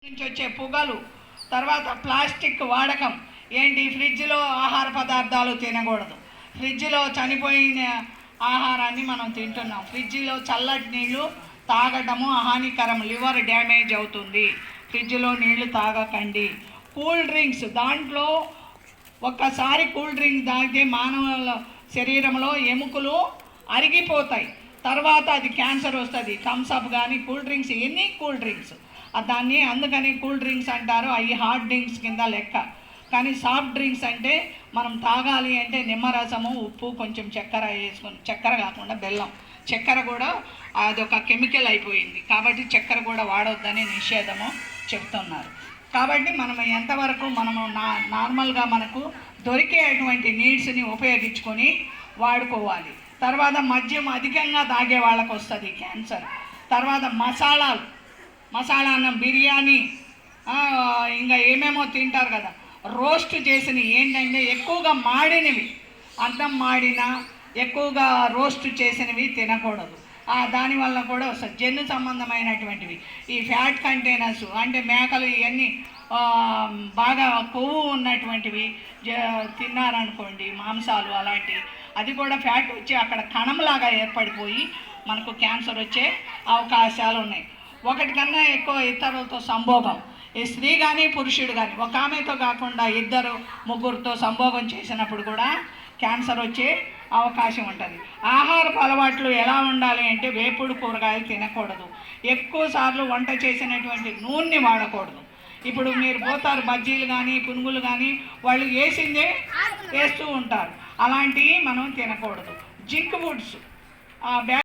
నుంచి వచ్చే పొగలు, తర్వాత ప్లాస్టిక్ వాడకం ఏంటి, ఫ్రిడ్జ్లో ఆహార పదార్థాలు తినకూడదు. ఫ్రిడ్జ్లో చనిపోయిన ఆహారాన్ని మనం తింటున్నాం. ఫ్రిడ్జ్లో చల్లటి నీళ్ళు తాగటము హానికరం, లివర్ డ్యామేజ్ అవుతుంది. ఫ్రిడ్జ్లో నీళ్లు తాగకండి. కూల్ డ్రింక్స్, దాంట్లో ఒక్కసారి కూల్ డ్రింక్ తాగితే మానవ శరీరంలో ఎముకలు అరిగిపోతాయి, తర్వాత అది క్యాన్సర్ వస్తుంది. థమ్స్అప్ కానీ కూల్ డ్రింక్స్, ఎన్ని కూల్ డ్రింక్స్ దాన్ని అందుకని కూల్ డ్రింక్స్ అంటారు. అవి హాట్ డ్రింక్స్ కింద లెక్క. కానీ సాఫ్ట్ డ్రింక్స్ అంటే మనం తాగాలి అంటే నిమ్మరసము, ఉప్పు, కొంచెం చక్కెర వేసుకొని, చక్కెర కాకుండా బెల్లం, చక్కెర కూడా అదొక కెమికల్ అయిపోయింది కాబట్టి చక్కెర కూడా వాడొద్దని నిషేధము చెప్తున్నారు. కాబట్టి మనం ఎంతవరకు మనము నార్మల్గా మనకు దొరికేటువంటి నీడ్స్ని ఉపయోగించుకొని వాడుకోవాలి. తర్వాత మద్యం అధికంగా తాగే వాళ్ళకు వస్తుంది క్యాన్సర్. తర్వాత మసాలా అన్నం, బిర్యానీ, ఇంకా ఏమేమో తింటారు కదా, రోస్ట్ చేసినవి ఏంటంటే ఎక్కువగా మాడినవి, అన్నం మాడిన ఎక్కువగా రోస్ట్ చేసినవి తినకూడదు. దానివల్ల కూడా వస్తుంది జన్ను సంబంధమైనటువంటివి. ఈ ఫ్యాట్ కంటైనర్స్ అంటే మేకలు ఇవన్నీ బాగా కొవ్వు ఉన్నటువంటివి తిన్నారనుకోండి, మాంసాలు అలాంటివి, అది కూడా ఫ్యాట్ వచ్చి అక్కడ కణంలాగా ఏర్పడిపోయి మనకు క్యాన్సర్ వచ్చే అవకాశాలు ఉన్నాయి. ఒకటి కన్నా ఎక్కువ ఇతరులతో సంభోగం, ఈ స్త్రీ కానీ పురుషుడు కానీ ఒక ఆమెతో కాకుండా ఇద్దరు ముగ్గురితో సంభోగం చేసినప్పుడు కూడా క్యాన్సర్ వచ్చే అవకాశం ఉంటుంది. ఆహారపు అలవాట్లు ఎలా ఉండాలి అంటే వేపుడు కూరగాయలు తినకూడదు. ఎక్కువ సార్లు వంట చేసినటువంటి నూనె వాడకూడదు. ఇప్పుడు మీరు పోతారు బజ్జీలు కానీ పునుగులు కానీ వాళ్ళు వేసిందే వేస్తూ ఉంటారు, అలాంటివి మనం తినకూడదు. Zinc foods